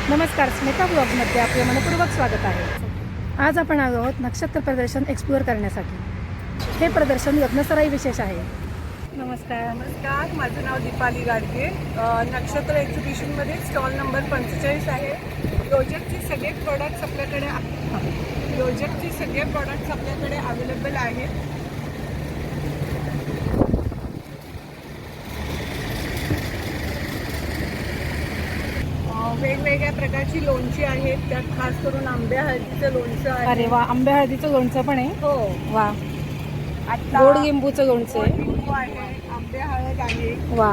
नमस्कार, स्मिता ब्लॉगमध्ये आपले मनपूर्वक स्वागत आहे. आज आपण आलो आहोत नक्षत्र प्रदर्शन एक्सप्लोअर करण्यासाठी. हे प्रदर्शन लग्नसराई विशेष आहे. नमस्कार. नमस्कार, माझं नाव दीपाली गाडगे. नक्षत्र एक्झिबिशनमध्ये स्टॉल नंबर 45 आहे. प्रोजेक्टचे सगळे प्रोडक्ट्स आपल्याकडे अवेलेबल आहेत. वेगवेगळ्या प्रकारची लोणची आहेत. त्यात खास करून आंब्या हळदीचं लोणचं आहे. अरे वा, आंब्या हळदीचं लोणचं पण आहे. हो, वा. आता गोड लिंबूचं लोणचं आहे. लिंबू आहे, आंब्या हळद आहे. वा.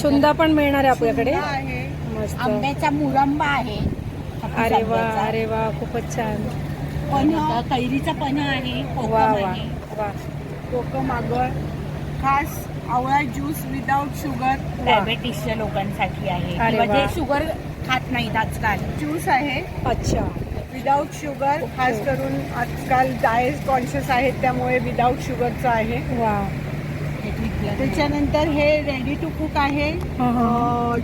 छुंदा पण मिळणार आहे आपल्याकडे. सुंदर आहे. मस्त. आंब्याचा मुरंबा आहे. अरे वा, अरे वा, खूपच छान. पन्ह, कैरीचा पन्ह आहे. वा कोकम वा आहे. वा. कोकम आगळ, खास आवळा ज्यूस विदाउट शुगर. डायबेटीसच्या लोकांसाठी आहे. अरे म्हणजे वा. शुगर खात नाहीत आजकाल. ज्यूस आहे अच्छा. Without sugar. खास करून आजकाल डाएट कॉन्शियस आहेत त्यामुळे विदाउट शुगरचं आहे. वा. त्याच्यानंतर हे रेडी टू कुक आहे.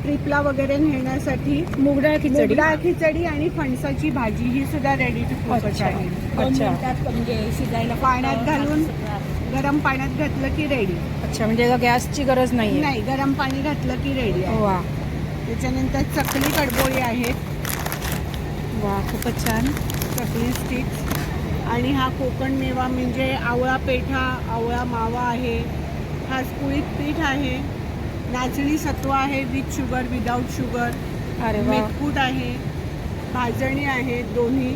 ट्रिपला वगैरे नेण्यासाठी मुगडाळ खिचडी. डाळ खिचडी आणि फणसाची भाजी ही सुद्धा रेडी टू कुकच अच्छा. आहे. 2 अच्छा. मिनिटात म्हणजे शिजायला पाण्यात घालून गरम पाण्यात घातलं की रेडी. अच्छा, म्हणजे याला गॅसची गरज नाही. नाही, गरम पाणी घातलं की रेडी आहे. वा त्याच्यानंतर चकली कडबोळी आहेत. वा, खूपच छान. चकली स्टिक्स आणि हा कोकण मेवा म्हणजे आवळा पेठा, आवळा मावा आहे. खास कुळीत पीठ आहे. नाचणी सत्व आहे विथ शुगर विदाउट शुगर. अरे वा. मेथकूट आहे. भाजणी आहे दोन्ही.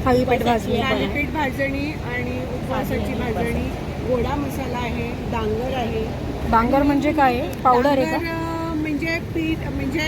थालीपीठ भाजणी पण आहे. थालीपीठ भाजणी आणि उपवासाची भाजणी. गोडा मसाला आहे. डांगर आहे. बांगर म्हणजे काय आहे? पावडर आहे का? डांगर म्हणजे पीठ म्हणजे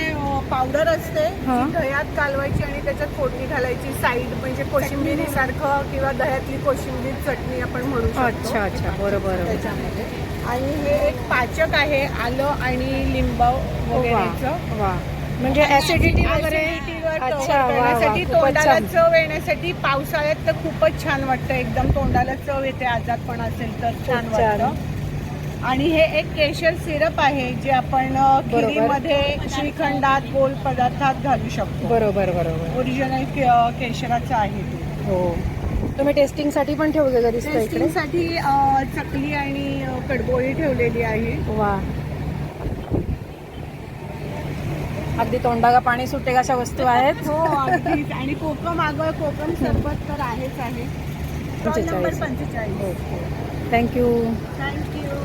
पावडर असते हा. ती दह्यात कालवायची आणि त्याच्यात फोडणी घालायची. साईड म्हणजे कोशिंबिरी सारखं किंवा दह्यातली कोशिंबीर चटणी आपण म्हणू शकतो. अच्छा अच्छा, बरोबर. त्याच्यामध्ये. आणि हे एक पाचक आहे आलं आणि लिंब वगैरेचं. वा, म्हणजे ऍसिडिटी वगैरे. ऍसिडिटीवर अच्छा, cover वा वा, करण्यासाठी, खूपच तोंडाला छान. चव येण्यासाठी. पावसाळ्यात तर खूपच छान वाटतं. एकदम तोंडाला चव येते. आजारपण असेल तर छान खूप छान. वाटतं. आणि हे एक केशर सिरप आहे जे आपण खिरीमध्ये, श्रीखंडात, गोल पदार्थात घालू शकतो. बरोबर बरोबर. ओरिजिनल केशराचं आहे ते. हो. तुम्ही टेस्टिंगसाठी पण ठेवलेलं दिसतं इकडे. टेस्टिंगसाठी चकली आणि कडबोळी ठेवलेली आहे. वा. अगदी तोंडाला पाणी सुटेल अशा वस्तू आहेत. हो, अगदीच. आणि कोकम आगळ, कोकम सरबत तर आहेच आहे. Stall number 45. Thank you. Thank you.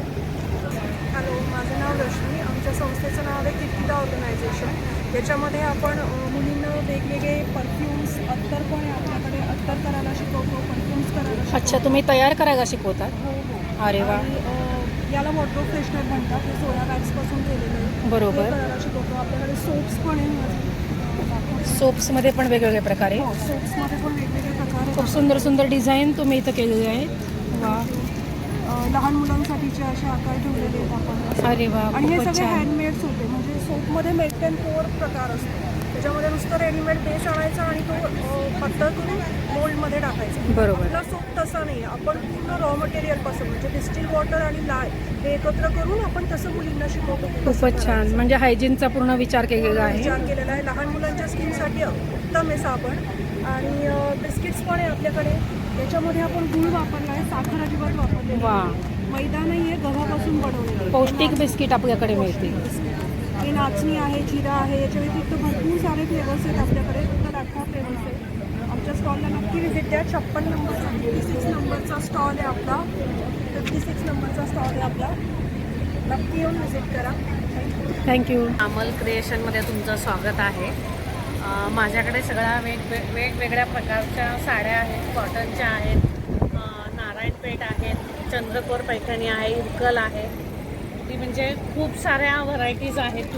Hello, माझं नाव रश्मी. आमच्या संस्थेचं नाव आहे कितीदा ऑर्गनायझेशन. याच्यामध्ये आपण मुलींना वेगवेगळे परफ्युम्स, अत्तर पण आहे आपल्याकडे. अत्तर करायला शिकवतो, परफ्युम्स करायला शिकवतो. अच्छा, तुम्ही तयार करायला शिकवतात? हो हो. अरे वा. आणि याला वॉर्डरोब फ्रेशनर म्हणतात. हे सोया वॅक्सपासून केलेलं आहे. बरोबर. हे करायला शिकवतो. आपल्याकडे सोप्स पण आहे. सोप्समध्ये पण वेगवेगळे प्रकार आहे. हो, सोप्समध्ये पण वेगवेगळे प्रकार आहेत. खूप सुंदर सुंदर डिझाईन तुम्ही इथं केलेले आहेत. वा. लहान मुलांसाठीचे असे आकार ठेवलेले आहेत आपण. अरे वा, आणि हे खूपच सगळे छान. हँडमेड्स होते. म्हणजे सोपमध्ये मेक अँड पोअर प्रकार असतो. त्याच्यामध्ये नुसतं रेडीमेड बेस आणायचा आणि तो पातळ करून मोल्डमध्ये टाकायचा. बरोबर. आपला सोप तसा नाही. आपण पूर्ण रॉ मटेरियलपासून म्हणजे डिस्टिल वॉटर आणि लाळ हे एकत्र करून आपण तसं मुलींना शिकवतो. खूपच छान. म्हणजे हायजीनचा पूर्ण विचार केलेला आहे. विचार केलेला आहे. लहान मुलांच्या स्किनसाठी उत्तम आहे साबण. आणि बिस्किट्स पण आहे आपल्याकडे. याच्यामध्ये आपण गूळ वापरला आहे, साखर अजिबात वापरलेली वा. नाही. मैदा नाही आहे, गव्हापासून बनवलेलं आहे. पौष्टिक बिस्किट आपल्याकडे मिळतील. हे नाचणी आहे, जिरा आहे. याच्या व्यतिरिक्त भरपूर सारे फ्लेवर्स आहेत आपल्याकडे. टोटल 18 फ्लेवर्स आहेत. आमच्या स्टॉलला नक्की व्हिजिट द्या. 56 नंबर 56 नंबरचा स्टॉल आहे आपला. 56 नंबरचा स्टॉल आहे आपला. नक्की येऊन व्हिजिट करा. थँक्यू. अमल क्रिएशनमध्ये तुमचं स्वागत आहे. माझ्याकडे सगळ्या वेगवेगळ्या प्रकारच्या साड्या आहेत. कॉटनच्या आहेत, नारायणपेठ आहेत, चंद्रकोर पैठणी आहे, इरकल आहे. ती म्हणजे खूप साऱ्या व्हरायटीज आहेत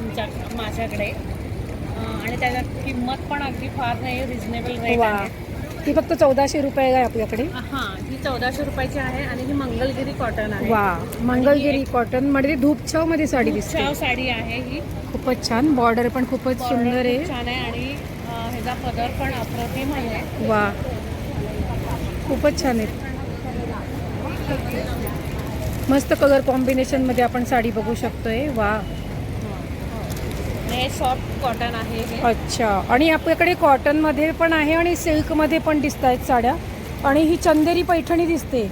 माझ्याकडे. आणि त्याच्यात किंमत पण अगदी फार नाही, रिजनेबल रेट वा. आहे. ती फक्त 1400 रुपयाला आहे आपल्याकडे. हां, ही 1400 रुपयाची आहे. आणि ही मंगलगिरी कॉटन आहे. वा. मंगलगिरी कॉटन मध्ये धूपछाव मध्ये साडी दिसते. छाव साडी आहे ही. खूपच छान. बॉर्डर पण खूपच सुंदर खूप आहे. छान आहे. आणि ह्याचा पदर पण अप्रतिम आहे. वा, खूपच छान आहे. मस्त कलर कॉम्बिनेशन मध्ये आपण साडी बघू शकतोय. वा. हे सॉफ्ट कॉटन आहे हे. अच्छा, आणि आपल्याकडे कॉटनमध्ये पण आहे आणि सिल्कमध्ये पण दिसत आहेत साड्या. आणि ही चंदेरी पैठणी दिसते.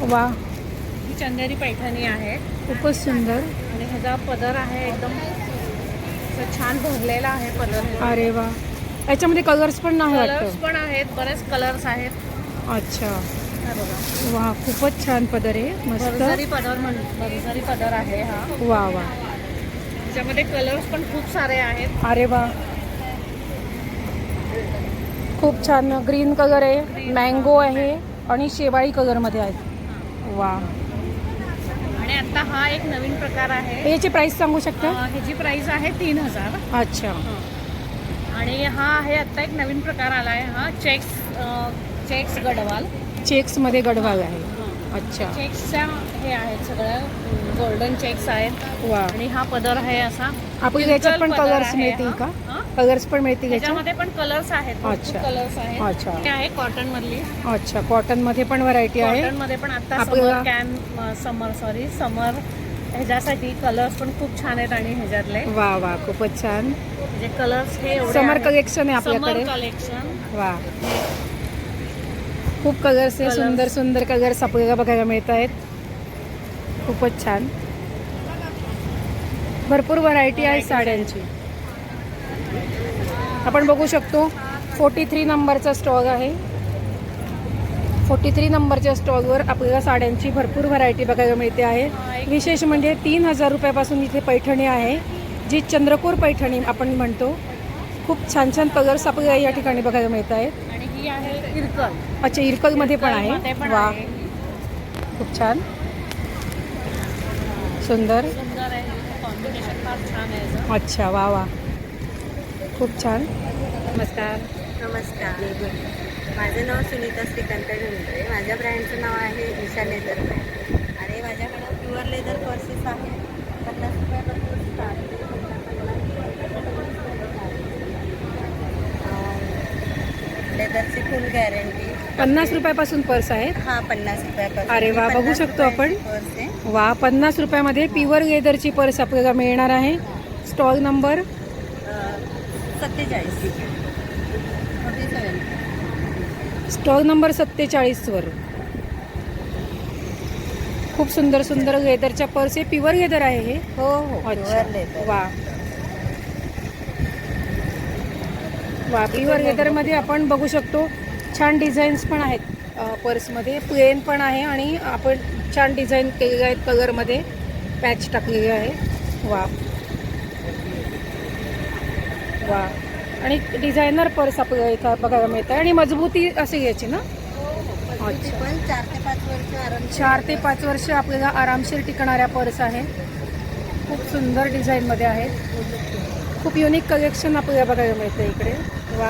वा, ही चंदेरी पैठणी आहे खूपच सुंदर. आणि ह्याचा पदर आहे एकदम असं छान भरलेला आहे पदर. अरे वा, याच्यामध्ये कलर्स पण नाही कलर्स वाटतं. पण आहेत, बरेच कलर्स आहेत. अच्छा, हा बघा, वा, खूपच छान पदर आहे, भरजरी मस्त. पदर भरजरी पदर आहे हा. वा वा, त्याच्यामध्ये कलर्स पण खूप सारे आहेत. अरे वा, खूप छान. ग्रीन कलर आहे, मँगो आहे आणि शेवाळी कलरमध्ये आहे. वा, आणि आता हा एक नवीन प्रकार आहे. याची प्राइस सांगू शकता? ह्याची प्राइस आहे 3000. अच्छा, आणि हा आहे आता एक नवीन प्रकार आला आहे हा चेक्स गडवाल. चेक्समध्ये गडवाल आहे. अच्छा, चेक्सच्या हे आहेत सगळ्या गोल्डन चेक्स आहेत. वा, आणि हा पदर आहे असा. आपण याच्यात पण पदर कलर्स आहे मिळतील हा. का? हा? कलर्स पण मिळतील याच्यात? त्याच्यामध्ये पण कलर्स आहेत, अच्छा. कलर्स आहेत. अच्छा. हे आहे कॉटन मधली. अच्छा, कॉटनमध्ये पण व्हरायटी आहे. कॉटन मध्ये पण आता आपल्याला- समर ह्याच्यासाठी कलर्स पण खूप छान आहेत. आणि ह्याच्यातले वा वा, खूपच छान. म्हणजे कलर्स हे समर कलेक्शन आहे समर आपल्याकडे. कलेक्शन. वा, खूप कलर्स आहे, Colours. सुंदर सुंदर कलर्स आपल्याला बघायला मिळत आहेत. खूपच छान, भरपूर व्हरायटी आहे साड्यांची. आपण बघू शकतो 43 नंबरचा स्टॉल आहे. 43 नंबरच्या स्टॉलवर आपल्याला साड्यांची भरपूर व्हरायटी बघायला मिळते आहे. विशेष म्हणजे 3000 रुपयापासून इथे पैठणी आहे, जी चंद्रकोर पैठणी आपण म्हणतो. खूप छान छान कलर्स आपल्याला या ठिकाणी बघायला मिळत आहेत. आणि ही आहे इरकल. अच्छा, इरकलमध्ये पण इरकलमध्ये आहे. पण वा, आहे. खूप छान, सुंदर. सुंदर आहे, कॉम्बिनेशन फार छान आहे याचं. अच्छा, वा वा, खूप छान. नमस्कार. नमस्कार, माझं नाव सुनीता श्रीकांत ढुंगरे. माझ्या ब्रँडचं नाव आहे ईशा लेदर ब्रँड. आणि माझ्याकडं प्युअर लेदर पर्सेस आहे. 50 रुपयापासून स्टार्ट. लेदरची फुल गॅरंटी. 50 रुपयापासून पर्स आहेत. हा, 50 रुपयापासून. अरे वा, बघू 50 शकतो आपण. रुपयाची पर्स आहे. वा, 50 रुपयामध्ये प्युअर लेदरची पर्स आपल्याला मिळणार आहे. Stall number 47. 47. स्टॉल नंबर 47 वर खूप सुंदर सुंदर लेदरच्या पर्स आहे. प्युअर लेदर आहे हे. हो हो, अच्छा, प्युअर लेदर. वा वा, प्युअर लेदरमध्ये आपण बघू शकतो छान डिझाईन्स पण आहेत पर्समध्ये. प्लेन पण आहे आणि आपण छान डिझाईन केलेले आहेत, कलरमध्ये पॅच टाकलेले आहे. वा वा, आणि डिझायनर पर्स आपल्याला इथं बघायला मिळतं आहे. आणि मजबूती असेल याची ना? अच्छा, पण 4 ते 5 वर्ष आराम. 4 ते 5 वर्ष आपल्याला आरामशीर टिकणाऱ्या पर्स आहे. खूप सुंदर डिझाईनमध्ये आहेत. खूप युनिक कलेक्शन आपल्याला बघायला मिळतं इकडे. वा,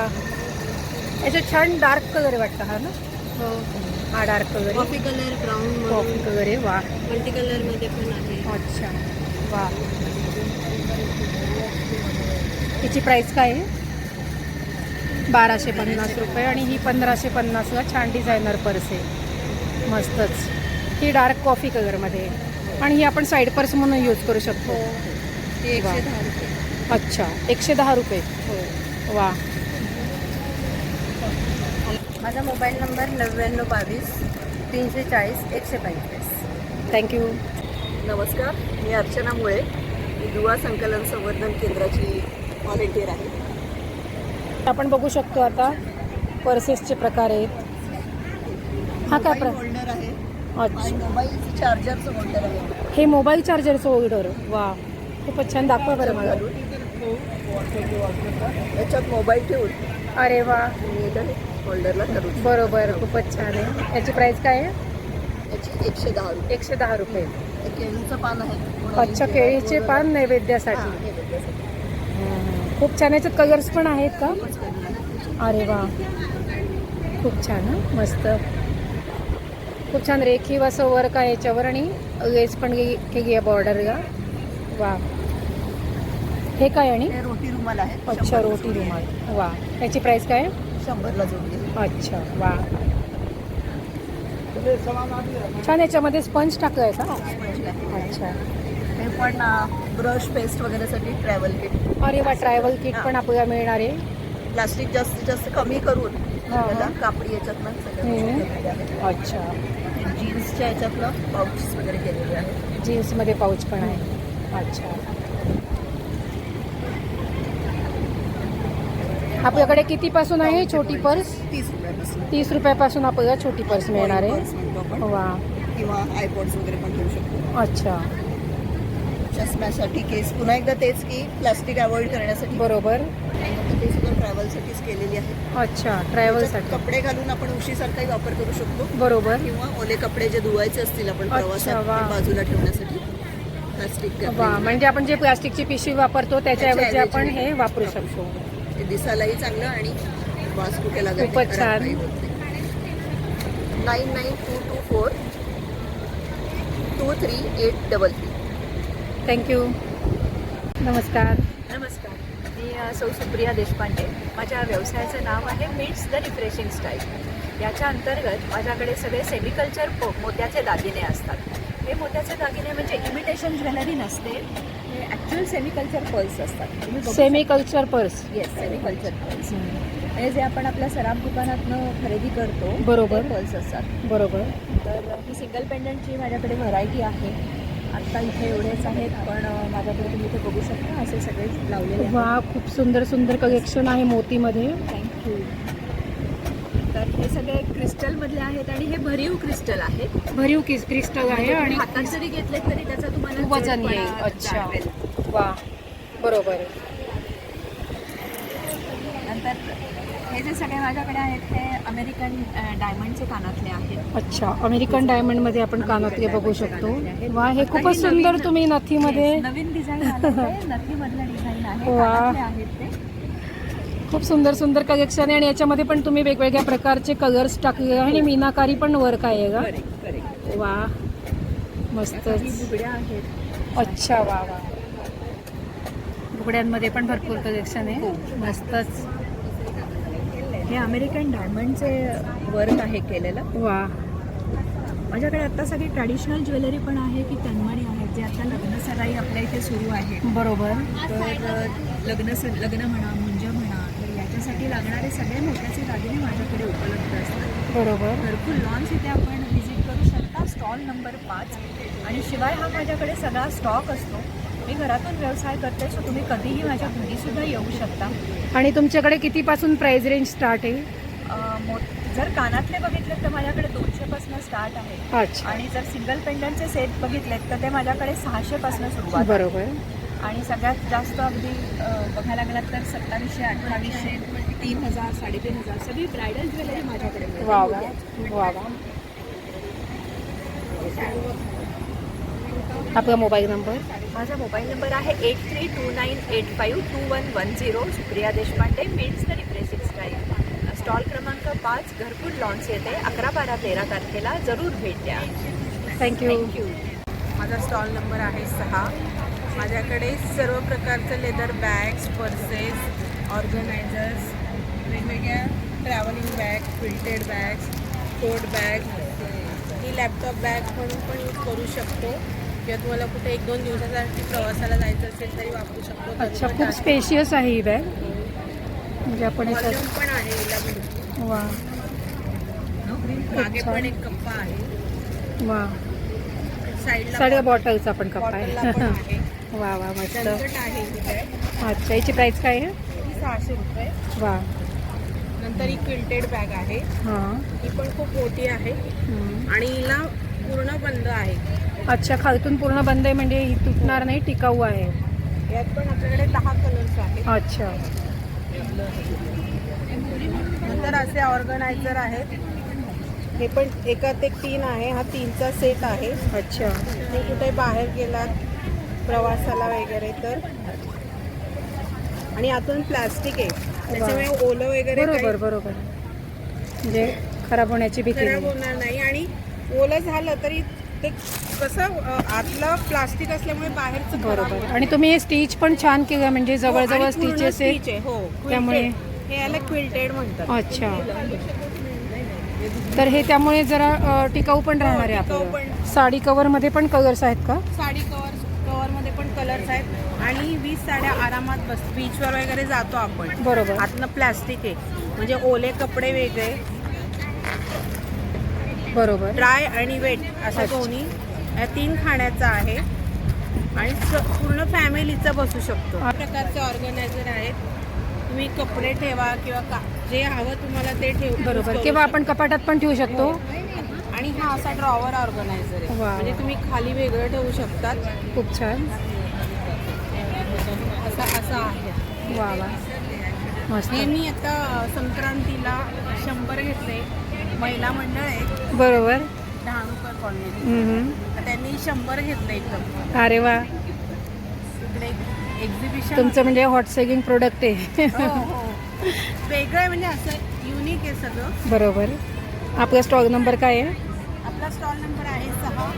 याच्यात छान डार्क कलर आहे वाटतं हा ना? हो, हा डार्क कलर आहे, coffee colour, brown, coffee colour आहे. वा, मल्टी कलर मध्ये पण आहे. अच्छा, वा. याची प्राइस काय आहे? 1250 रुपये. आणि ही 1550ला छान डिझायनर पर्स आहे, मस्तच. ही डार्क कॉफी कलरमध्ये आहे. आणि ही आपण साईड पर्स म्हणून यूज करू शकतो. ती 110 रुपये. अच्छा, 110 रुपये. हो. वा, माझा मोबाईल नंबर 9922 340 135. थँक्यू. नमस्कार, मी अर्चना मुळे. मी दुवा संकलन संवर्धन केंद्राची व्हॉलेंटियर आहे. आपण बघू शकतो आता पर्सेसचे प्रकार आहेत. हा काय होल्डर आहे अच्छा, आणि मोबाईल चार्जरचं होल्डर आहे. हे मोबाईल चार्जरचं होल्डर. वा, खूपच छान. दाखवा बरं मला. याच्यात मोबाईल ठेवून अरे वा, होल्डरला धरू. बरोबर, खूपच छान आहे. याची प्राइस काय आहे? याची 110 रुपये. 110 रुपये. हे केळीचं पान आहे. अच्छा, केळीचे पान नैवेद्यासाठी. हा, हे वेगळ्यासाठी. खूप छान. याच्यात कलर्स पण आहेत का? अरे वा, खूप छान. हां, मस्त. खूप छान रेखीव असं वर्क आहे याच्यावर आणि लेस पण केली आहे बॉर्डरला. वा, हे काय? आणि हे रोटी रुमाल आहे. अच्छा, रोटी रुमाल. वा, याची प्राइस काय आहे? 100ला जोडली. अच्छा, वा, छान. याच्यामध्ये स्पंज टाकलं आहे का? अच्छा, हे पण ब्रश पेस्ट वगैरेसाठी ट्रॅव्हल किट. अरे वा, ट्रॅव्हल किट पण आपल्याला मिळणार आहे. प्लास्टिक जास्तीत जास्त कमी करून हा. त्याला कापडी याच्यातनं सगळ्या गोष्टी केलेल्या आहेत. अच्छा, जीन्सच्या याच्यातलं पाऊच वगैरे केलेले आहेत. जीन्समध्ये पाऊच पण आहे. अच्छा, आपल्याकडे कितीपासून आहे छोटी पर्स? 30 रुपयापासून 30 रुपयापासून आपल्याला छोटी पर्स मिळणार पर्स म्हणतो आहे. आपण. वा, किंवा आयपॉड्स वगैरे पण घेऊ शकतो. अच्छा, चष्म्यासाठी केस, पुन्हा एकदा तेच की प्लास्टिक अवॉइड करण्यासाठी बरोबर. ते सुद्धा ट्रॅव्हलसाठीच केलेली आहे. अच्छा, ट्रॅव्हलसाठी. कपडे घालून आपण उशीसारखाही वापर करू शकतो. बरोबर. किंवा ओले कपडे जे धुवायचे असतील आपण अच्छा, प्रवासात वा. ते बाजूला ठेवण्यासाठी प्लास्टिक वा, म्हणजे आपण जे प्लास्टिकची पिशवी वापरतो त्याच्याऐवजी आपण हे वापरू शकतो. ते दिसायलाही चांगलं आणि वास कुठे लागत नाही, खूपच खराब छान. नाही होत नाही. 99224 23833. थँक्यू. नमस्कार. नमस्कार, मी सौ सुप्रिया देशपांडे. माझ्या व्यवसायाचं नाव आहे मीट्स द रिफ्रेशिंग स्टाईल. याच्या अंतर्गत माझ्याकडे सगळे सेमिकल्चर मोत्याचे दागिने असतात. हे मोत्याचे दागिने म्हणजे इमिटेशन ज्वेलरी नसते, हे ॲक्च्युअल सेमिकल्चर पर्ल्स असतात. तुम्ही बघू semi culture pearls. Yes, semi culture pearls म्हणजे जे आपण आपल्या सराफ दुकानातनं खरेदी करतो, बरोबर. पर्ल्स असतात. बरोबर. तर ही सिंगल पेंडंटची माझ्याकडे व्हरायटी आहे. आत्ता इथे एवढेच आहेत, पण माझ्याकडे तुम्ही इथे बघू शकता असे सगळे लावलेले आहेत. वा, खूप सुंदर सुंदर कलेक्शन आहे मोतीमध्ये. थँक्यू. तर हे सगळे क्रिस्टलमधले आहेत आणि हे भरीव क्रिस्टल आहेत. भरीव क्रिस्टल आहे आणि हातात जरी घेतले तरी त्याचा तुम्हाला वजन जडपणा येईल. अच्छा, जाणवेल. वा, बरोबर. नंतर हे जे सगळे माझ्याकडे आहेत ते अमेरिकन डायमंडचे कानातले आहेत. अच्छा, अमेरिकन डायमंड मध्ये आपण कानातले बघू शकतो. वा, हे खूपच सुंदर तुम्ही नथीमध्ये. नवीन डिझाईन आलं नथीमधलं डिझाईन आहे. वा. कानातले आहेत ते. खूप सुंदर सुंदर कलेक्शन आहे आणि याच्यामध्ये पण तुम्ही वेगवेगळ्या प्रकारचे कलर्स टाकले आहे आणि मीनाकारी पण वर्क आहे का? Correct correct. वा, काही मस्तच. बुगड्या आहेत. अच्छा, वा वा. बुगड्यांमध्ये पण भरपूर कलेक्शन आहे. मस्तच. हे अमेरिकन डायमंडचे वर्क आहे केलेलं. वा, माझ्याकडे आता सगळी ट्रॅडिशनल ज्वेलरी पण आहे की तन्मणी आहेत जे आता लग्न सराई आपल्या इथे सुरू आहे. बरोबर. तर लग्न म्हणा, मुंज म्हणा, तर याच्यासाठी लागणारे सगळे मोत्याचे दागिने माझ्याकडे उपलब्ध असतात. बरोबर. भरपूर लॉन्स इथे आपण व्हिजिट करू शकता. Stall number 5. आणि शिवाय हा माझ्याकडे सगळा स्टॉक असतो. मी घरातून व्यवसाय करते, सो तुम्ही कधीही माझ्या घरीसुद्धा येऊ शकता. आणि तुमच्याकडे कितीपासून प्राइस रेंज स्टार्ट आहे? जर कानातले बघितले तर माझ्याकडे 200 पासून स्टार्ट आहे. अच्छा, आणि जर सिंगल पेंडंटचे सेट बघितलेत तर ते माझ्याकडे 600 पासून सुरुवात आहे. बरोबर. आणि सगळ्यात जास्त अगदी बघायला गेलात तर 2700, 2800, 3000, 3500 सगळी ब्रायडल ज्वेलरी माझ्याकडे मिळते. वा वा, वा वा. आपला मोबाईल नंबर? माझा मोबाईल नंबर आहे 8329852110. Supriya Deshpande, meats the refreshing style. Stall क्रमांक 5, घरकुल लॉन्च येते 11, 12, 13 तारखेला. जरूर भेट द्या. थँक्यू. थँक्यू. माझा स्टॉल नंबर आहे 6. माझ्याकडे सर्व प्रकारचे लेदर बॅग्स, पर्सेस, ऑर्गनायझर्स, वेगवेगळ्या ट्रॅव्हलिंग बॅग, फिल्टेड बॅग्स, टोट बॅग, ही लॅपटॉप बॅग म्हणून पण यूज करू शकतो किंवा तुम्हाला कुठे 1-2 दिवसासाठी प्रवासाला जायचं असेल तरी वापरू शकतो. अच्छा, खूप स्पेशियस आहे ही बॅग. म्हणजे आपण व्हॉल्यूम याच्यात. पण आहे हिला भरपूर. वा मागे छान. पण एक कप्पा आहे. वा, साईडला सगळ्या बॉटलचा पण कप बॉटलला आहे. पण आहे. वा वा, मस्त. चंदट आहे ही बॅग. अच्छा, याची प्राइस काय आहे? ही 600 रुपये. वा. नंतर ही क्विल्टेड बॅग आहे. हां. ही पण खूप मोठी आहे आणि हिला पूर्ण बंद आहे. अच्छा, खालतून पूर्ण बंद आहे म्हणजे ही तुटणार नाही, टिकाऊ आहे. यात पण आपल्याकडे 10 कलर्स आहेत. अच्छा, नंतर असे ऑर्गनायझर आहेत. हे पण एकात एक 3 आहे. हा 3चा सेट आहे. अच्छा. हे कुठे बाहेर गेलात प्रवासाला वगैरे तर. आणि आतून प्लास्टिक आहे त्याच्यामुळे ओलं वगैरे बरोबर काही बरोबर. म्हणजे खराब होण्याची भीती खराब नाही. होणार नाही. आणि ओलं झालं तरी ते कसं आतलं प्लास्टिक असल्यामुळे बाहेरचं खराब बरोबर. होतं. आणि तुम्ही हे स्टिच पण छान केलं म्हणजे हो, जवळजवळ आणि पूर्ण स्टिचेस आहे. stitch आहे. हो, त्यामुळे- quilted. हे याला क्विल्टेड म्हणतात. अच्छा, तर हे त्यामुळे जरा टिकाऊ पण राहणार आहे टिकाऊ आपल्याला. पण. साडी कव्हर मध्ये पण कलर्स आहेत का? साडी कवर फ्लॉवरमध्ये पण कलर्स आहेत आणि 20 साड्या आरामात बीचवर वगैरे जातो आपण. बरोबर. आतनं प्लॅस्टिक आहे, म्हणजे ओले कपडे वेगळे, बरोबर. ड्राय आणि वेट असं अच्छा. दोन्ही. या 3 खाण्याचं आहे आणि पूर्ण फॅमिलीचं बसू शकतो. या प्रकारचे ऑर्गनायझर आहेत. तुम्ही कपडे ठेवा किंवा जे हवं तुम्हाला ते बरोबर. किंवा आपण कपाटात पण ठेवू शकतो. आणि हा असा ड्रॉवर ऑर्गनायझर आहे, वा. म्हणजे तुम्ही खाली वेगळं ठेवू शकतात. खूप छान. असं आहे. वा वा, मस्त. हे मी आता संक्रांतीला 100 घेतले. महिला मंडळ आहे बरोबर. डहाणूकर कॉलनी, हम्म. त्यांनी 100 घेतले एकदम. अरे वा, इकडे एक्झिबिशन तुमचं म्हणजे हॉट सेलिंग प्रोडक्ट आहे. हो. वेगळं आहे, म्हणजे असं युनिक आहे सगळं. बरोबर. आपला स्टॉक नंबर काय आहे? आपला स्टॉल नंबर आहे 6.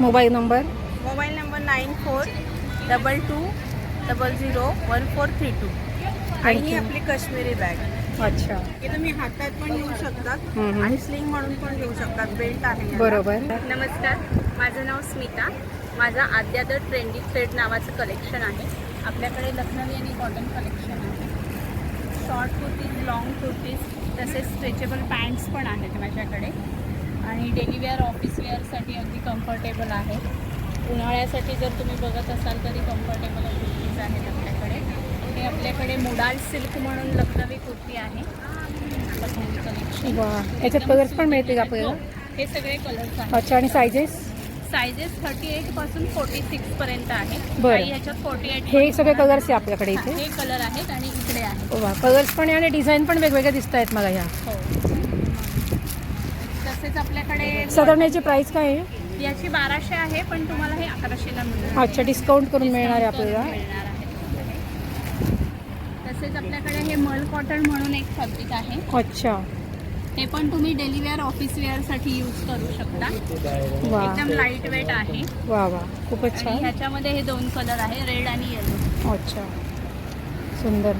Mobile number? Mobile number 9422001432. आणि ही आपली काश्मीरी बॅग, अच्छा. की तुम्ही हातात पण घेऊ शकतात हम्म. आणि स्लिंग म्हणून पण घेऊ शकतात. बेल्ट आहे याला. बरोबर. नमस्कार, माझं नाव स्मिता. माझा आद्याद ट्रेंडी थ्रेड नावाचं कलेक्शन आहे. आपल्याकडे लखनवी आणि कॉटन कलेक्शन आहे. शॉर्ट कुर्तीज, लॉंग कुर्तीज, तसेच स्ट्रेचेबल पॅन्ट्स पण आहेत माझ्याकडे. आणि डेली वेअर, ऑफिस वेअरसाठी अगदी कम्फर्टेबल आहे. उन्हाळ्यासाठी जर तुम्ही बघत असाल तरी कम्फर्टेबल कुर्तीज आहेत आपल्याकडे. हे आपल्याकडे मोडाल सिल्क म्हणून लखनवी कुर्ती आहे. लखनवी कलेक्शन. वा, याच्यात कलर्स पण मिळतील आपल्याला? हो, हे सगळे कलर्स आहेत. अच्छा. आणि सायझेस? सायझेस 38 पासून 46 पर्यंत आहे. बरं. काही ह्याच्यात 48. हे सगळे कलर्स आहे आपल्याकडे इथे? हे कलर आहेत आणि इकडे आहे. वा, कलर्स पण आहे आणि डिझाईन पण वेगवेगळे दिसत आहेत मला ह्या. हो. तसेच आपल्याकडे साधारण याची प्राइस काय आहे? याची 1200 आहे, पण तुम्हाला हे 1100ला मिळणार. अच्छा, डिस्काउंट करून मिळणार आहे आपल्याला. मिळणार आहे. तसेच आपल्याकडे हे मल कॉटन म्हणून एक फॅब्रिक आहे. अच्छा. हे पण तुम्ही डेली वेअर, ऑफिस वेअरसाठी यूज करू शकता. वा एकदम लाईट वेट आहे. वा वा, खूपच आणि छान. ह्याच्यामध्ये हे 2 कलर आहे, रेड आणि येलो. अच्छा, सुंदर.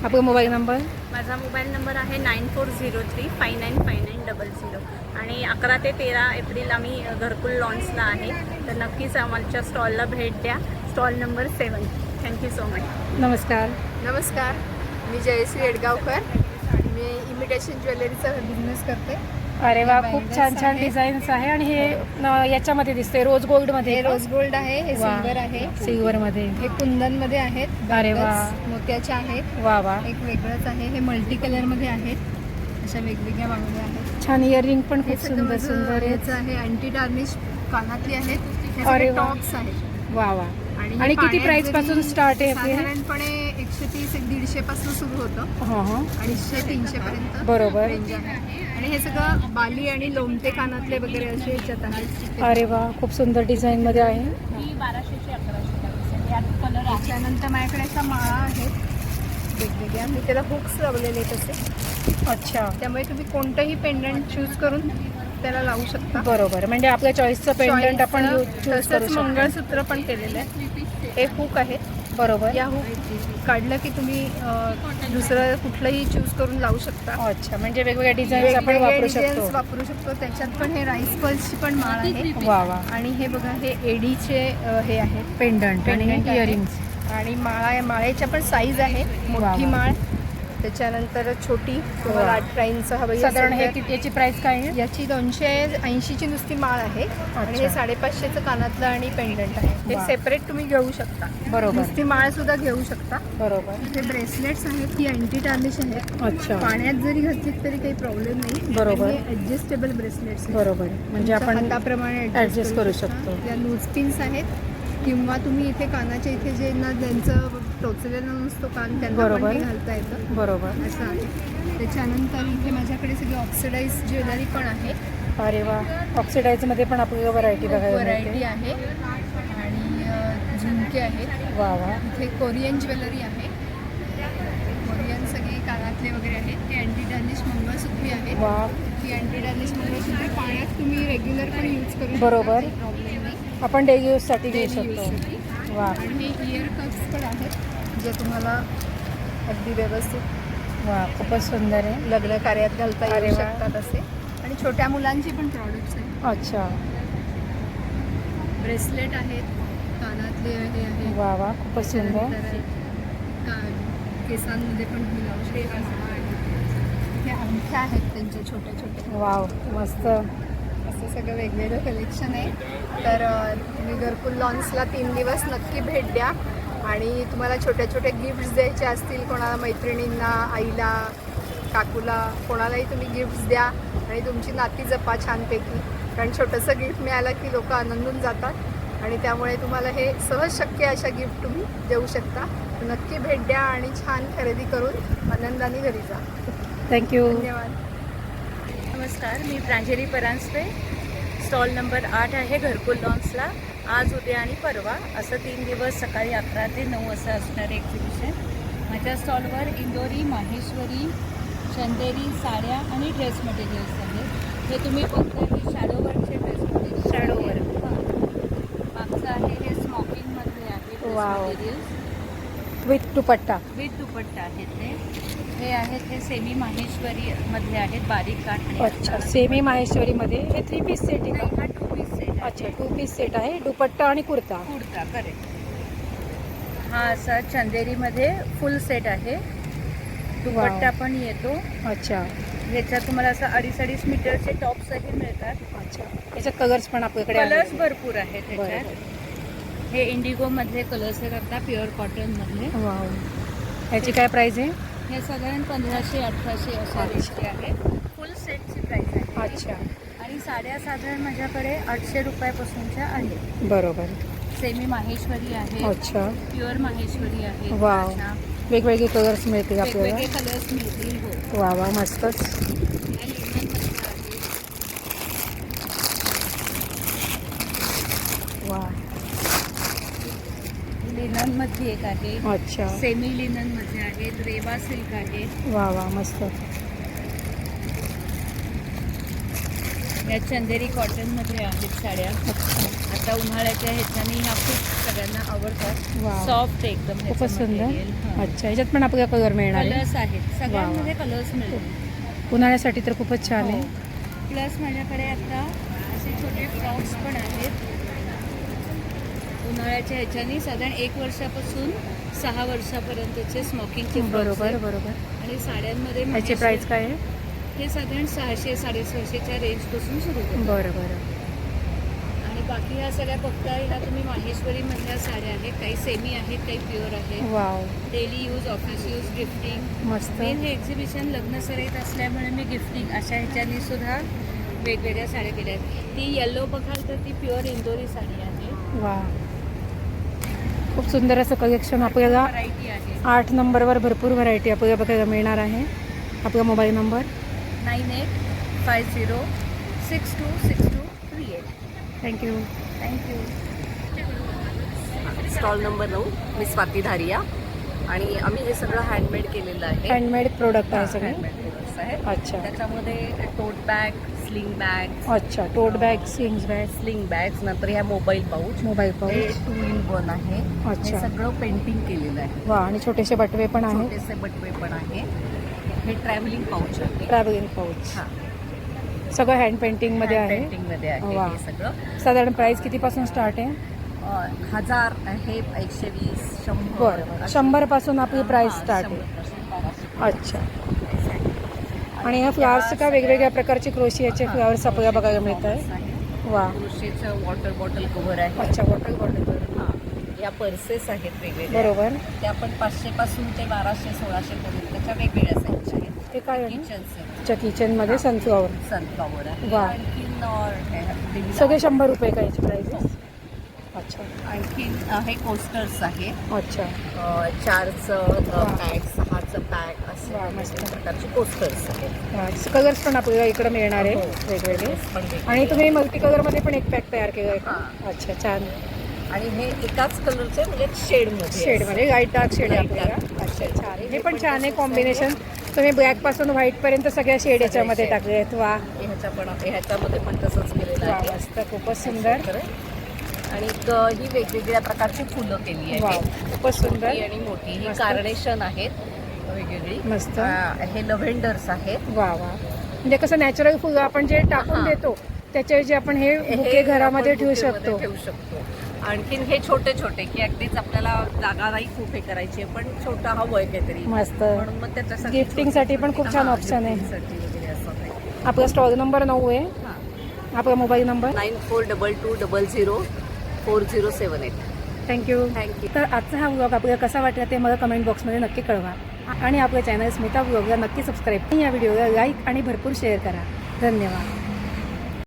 आपला मोबाईल नंबर? माझा मोबाईल नंबर आहे 9403595900. आणि 11 ते 13 एप्रिल आम्ही घरकुल लॉन्चला आहे, तर नक्कीच आमच्या स्टॉलला भेट द्या. Stall number 7. Thank you so much. नमस्कार. नमस्कार, मी जयश्री एडगावकर. मी इमिटेशन ज्वेलरीचा बिझनेस करते. अरे वा, खूप छान छान डिझाईन्स आहे. आणि हे याच्यामध्ये दिसते रोज गोल्ड मध्ये. हे रोज गोल्ड आहे, हे वा. सिल्वर आहे, सिल्वर मध्ये. हे कुंदन मध्ये आहेत. अरे वा. bangles मोत्याचे आहेत. वा वा, एक वेगळंच आहे, हे मल्टी कलर मध्ये आहेत. अशा वेगवेगळ्या बांगड्या आहेत. छान. इयरिंग पण हे खूप सुंदर सगळं सुंदर आहे. याचं आहे अँटी टार्निश कानातली आहेत. हे अरे सगळे वा. टॉप्स आहेत. वा वा. हे आणि किती पाण्यात प्राइस जरी पासून स्टार्ट आहे आपले? साधारणपणे 130-150 पासून सुरू होतं. हां हां, 250-300 पर्यंत बरोबर. रेंज आहे. आणि हे सगळं बाली आणि लोमटे कानातले वगैरे असे ह्याच्यात आहेत. अरे वा, खूप सुंदर डिझाईन मध्ये आहे. ही 1200ची 1100ला. यात कलर आहे. त्यानंतर माझ्याकडे अशा माळा आहेत वेगवेगळ्या. मी त्याला हुक्स लावलेले आहेत असे. अच्छा, त्यामुळे तुम्ही कोणतंही पेंडंट चूज करून त्याला लावू शकता. बरोबर. म्हणजे आपल्या चॉईसचं पेंडंट आपण चूज करू तसंच शकतो. मंगळसूत्र पण केलेलं आहे. हे हुक आहेत. बरोबर. या हुक काढलं की तुम्ही दुसरं कुठलंही चूज करून लावू शकता. अच्छा, म्हणजे वेगवेगळ्या डिझाईन्स आपण वेगवेगळे वापरू डिझाईन्स शकतो. वापरू शकतो. त्याच्यात पण हे राईस पर्ल्सची पण माळ आहे. वा वा. आणि हे बघा, हे एडीचे हे आहेत पेंडंट आणि पेंडंट आहे. इयरिंग्स. आणि माळेच्या पण साईज आहे. मोठी वा. माळ, त्याच्यानंतर छोटी. तुम्हाला 8 लाईनचं हवं साधारण हे असेल तर याची प्राइस काय आहे? याची 280ची नुसती माळ आहे. आणि हे 550चं कानातलं आणि पेंडंट आहे. हे वा. सेपरेट तुम्ही घेऊ शकता. बरोबर नुसती माळ सुद्धा घेऊ शकता. बरोबर. हे ब्रेसलेट्स आहेत, ही अँटी टार्निश आहेत. अच्छा, पाण्यात जरी घातलीत तरी काही प्रॉब्लेम नाही. बरोबर. हे ऍडजस्टेबल ब्रेसलेट्स आहेत. बरोबर. म्हणजे आपण हाताप्रमाणे ऍडजस्ट करू शकतो. या लूज पिन्स आहेत. किंवा तुम्ही इथे कानाच्या इथे जे ना ज्यांचं टोचलेला नसतो कान, त्यांना पण बरोबर. हे घालता येतं. बरोबर. असं आहे. त्याच्यानंतर इथे माझ्याकडे सगळी ऑक्सिडाईज ज्वेलरी पण आहे. अरे वा, ऑक्सिडाईजमध्ये पण आपल्याला व्हरायटी बघायला व्हरायटी मिळते. आहे. आणि झुमके आहेत. वा वा. इथे कोरियन ज्वेलरी आहे. कोरियन सगळे कानातले वगैरे आहेत. हे अँटी टार्निश मंगळसूत्री आहेत. वा, ही अँटी टार्निश मंगळसूत्री पाण्यात तुम्ही रेग्युलर पण यूज करू शकता. बरोबर. प्रॉब्लेम नाही. आपण डेली यूजसाठी घेऊ Daily शकतो. use साठी. वा आणि हे इयर कप्स पण आहेत, जे तुम्हाला अगदी व्यवस्थित वा, खूपच सुंदर आहे. लग्न कार्यात घालता अरे येऊ वा. शकतात असे. आणि छोट्या मुलांची पण प्रॉडक्ट्स आहेत. अच्छा, ब्रेसलेट आहेत, कानातले हे आहे, वा वा खूपच सुंदर. त्यानंतर केसांमध्ये पण लावू शकतो. इथे अंगठ्या आहेत त्यांच्या छोट्या छोट्या. वाव मस्त. असं सगळं वेगवेगळं कलेक्शन आहे. तर तुम्ही घरकुल लॉन्सला 3 दिवस नक्की भेट द्या. आणि तुम्हाला छोट्या छोट्या गिफ्ट्स द्यायचे असतील कोणाला, मैत्रिणींना, आईला, काकूला, कोणालाही तुम्ही गिफ्ट्स द्या आणि तुमची नाती जपा छानपैकी. कारण छोटंसं गिफ्ट मिळालं की लोक आनंदून जातात आणि त्यामुळे तुम्हाला हे सहज शक्य अशा गिफ्ट तुम्ही देऊ शकता. नक्की भेट द्या आणि छान खरेदी करून आनंदाने घरी जा. थँक्यू. धन्यवाद. नमस्कार, मी प्रांजली परांजपे. स्टॉल नंबर 8 आहे घरकुल लॉन्सला. आज, उद्या आणि परवा असं 3 दिवस सकाळी 11 ते 9 असं असणारे एक्झिबिशन. माझ्या स्टॉलवर इंदोरी, माहेश्वरी, चंदेरी साड्या आणि ड्रेस मटेरियल्स आहेत. हे तुम्ही बघता की शॅडोवरचे ड्रेस मटेरियल. शॅडोवर. मागचं आहे हे स्मोकिंगमध्ये आहे dress wow. Materials with dupatta. With dupatta आहेत. हे आहेत हे सेमी माहेश्वरी मधले आहेत, बारीक काठ. अच्छा, सेमी माहेश्वरीमध्ये हे 3 पीस सेट आहे नाही, का? हा 2 पीस सेट. अच्छा, 2 पीस सेट आहे, दुपट्टा आणि कुर्ता. कुर्ता करेक्ट. हा असा चंदेरीमध्ये फुल सेट आहे, दुपट्टा पण येतो. अच्छा ह्याच्यात तुम्हाला असं 2.5 मीटरचे टॉप्सही मिळतात. अच्छा, याच्यात कलर्स पण आपल्याकडे कलर्स आहेत. भरपूर आहेत ह्याच्यात. बरोबर. हे इंडिगो मधले कलर्स आहेत आता, प्युअर कॉटन मधले. वाव. याची काय प्राइस आहे? हे साधारण 1500-1800 अशा रेटचे आहेत. फुल सेटची प्राइस आहे. अच्छा. आणि साड्या साधारण माझ्याकडे 800 रुपयापासूनच्या आहेत. बरोबर. सेमी माहेश्वरी आहे, अच्छा. प्युअर माहेश्वरी आहे. वाव. अशा वेगवेगळे कलर्स मिळतील आपल्याला. वेगवेगळे कलर्स मिळतील. हो. वा वा मस्तच. वा. लिनन मध्ये एक आहे, अच्छा. सेमी लिनन मध्ये आहे, रेवा सिल्क आहे. वा वा मस्त. या चंदेरी कॉटन मध्ये आहेत साड्या. आता उन्हाळ्याच्या ह्याच्याने ह्या खूप सगळ्यांना आवडतात. वाव. सॉफ्ट एकदम खूपच सुंदर. मटेरियल. अच्छा, याच्यात पण आपल्याला कलर मिळणार आहे. कलर्स आहेत, सगळ्यांमध्ये कलर्स मिळतील. उन्हाळ्यासाठी तर खूपच छान आहे. प्लस माझ्याकडे आता असे छोटे फ्रॉक्स पण आहेत. उन्हाळ्याच्या ह्याच्याने साधारण 1 वर्षापासून 6 वर्षापर्यंतचे स्मोकिंगचे बरोबर बरोबर. आणि साड्यांमध्ये याची प्राइस काय आहे? हे साधारण 600-650च्या रेंजपासून सुरू होतं. बरं बरं. आणि बाकी ह्या सगळ्या बघता ह्या तुम्ही माहेश्वरीमधल्या साड्या आहेत. काही सेमी आहेत, काही प्युअर आहेत. Wow daily use, office use, gifting. मस्त. मेन हे एक्झिबिशन लग्न सराईत असल्यामुळे मी गिफ्टिंग अशा ह्याच्यानी सुद्धा वेगवेगळ्या साड्या केल्या आहेत. ती येलो बघाल तर ती प्युअर इंदोरी साडी आहे. वा. खूप सुंदर असं कलेक्शन आपल्याला व्हरायटी आहे. 8 नंबरवर भरपूर व्हरायटी आपल्याला बघायला मिळणार आहे. आपला mobile number 9850626238. Thank you. Thank you. Stall number 9, मी स्वाती धारिया आणि आम्ही हे सगळं हँडमेड केलेलं आहे. हँडमेड प्रोडक्ट आहे सगळे. हँडमेड प्रोडक्ट्स आहेत. अच्छा. त्याच्यामध्ये टोट बॅग, स्लिंग बॅग, अच्छा, tote bag, slings bag, sling bags, नंतर ह्या मोबाईल पाऊच. मोबाईल हे पाऊच. 2-in-1 आहे. अच्छा. हे सगळं पेंटिंग केलेलं आहे. वा. आणि छोटेसे बटवे पण आहेत. छोटेसे बटवे पण आहे. हे ट्रॅव्हलिंग पाऊच आहे. Travelling pouch. हां, सगळं हँड पेंटिंगमध्ये आहे. पेंटिंगमध्ये आहे वा. हे सगळं. साधारण प्राइस कितीपासून स्टार्ट आहे? 1000 आहे, 120, 100. बरं. 100 पासून आपली प्राइस स्टार्ट आहे. 100 अच्छा. आणि ह्या फ्लावर्स का वेगवेगळ्या प्रकारचे क्रोशियाचे फ्लावर्स आपल्याला बघायला मिळत आहे. वा. क्रोशेचं वॉटर बॉटल कव्हर आहे. अच्छा, वॉटर बॉटल. हां, या पर्सेस आहेत वेगवेगळ्या. बरोबर. त्या पण 500 पासून ते 1200-1600 पर्यंतच्या वेगवेगळ्या साईजच्या आहेत. ते काय आहे? किचन सेट, अच्छा, किचनमध्ये सनफ्लॉवर. सनफ्लॉवर आहे. वा. आणखीन सगळे 100 रुपये का याची प्राइस? अच्छा. आणखीन हे कोस्टर्स आहे. अच्छा. 4चं पॅक, 6चं पॅक, असे वा, मस्त. वेगवेगळ्या प्रकारचे कोस्टर्स आहेत. कलर्स पण आपल्याला इकडे मिळणार आहे हो. वेगवेगळे. Colors पण वेगवेगळे. आणि तुम्ही मल्टी कलरमध्ये पण एक पॅक तयार केलं आहे का? हां. अच्छा, छान. आणि हे एकाच कलरचे म्हणजे शेडमध्ये. शेडमध्ये लाईट डार्क शेड आहे Light आपल्याला. dark. अच्छा, छान. हे पण छान आहे कॉम्बिनेशन. तुम्ही ब्लॅक पासून व्हाईट पर्यंत सगळ्या शेड याच्यामध्ये shade. टाकले आहेत. वा. ह्याच्यामध्ये पण तसंच केलेलं वा, आहे. मस्त. खूपच सुंदर. आणि ही वेगवेगळ्या प्रकारची फुलं केली वा, आहेत. खूपच सुंदर. छोटी आणि मोठी. ही मस्त. कार्नेशन आहेत वेगवेगळी. मस्त. हे लव्हेंडर्स आहेत. वा वा. म्हणजे कसं नॅचरल फुलं आपण जे टाकून हां. देतो त्याच्याऐवजी आपण हे बुके घरामध्ये ठेवू शकतो. ठेवू शकतो. आणखीन हे छोटे छोटे की अगदीच आपल्याला जागा नाही खूप हे करायची आहे, पण छोटा हवंय काहीतरी मस्त. म्हणून मग त्याच्यासाठी गिफ्टिंग साठी पण खूप छान ऑप्शन आहे. गिफ्टिंगसाठी वगैरे असं काही. आपला स्टॉल नंबर 9 आहे. आपला मोबाईल नंबर 9422004078. थँक्यू. थँक्यू. तर आजचा हा व्लॉग आपल्याला कसा वाटला ते मला कमेंट बॉक्समध्ये नक्की कळवा. आणि आपल्या चॅनल स्मिता व्लॉगला नक्की सबस्क्राईब. या व्हिडिओला लाईक आणि भरपूर शेअर करा. धन्यवाद.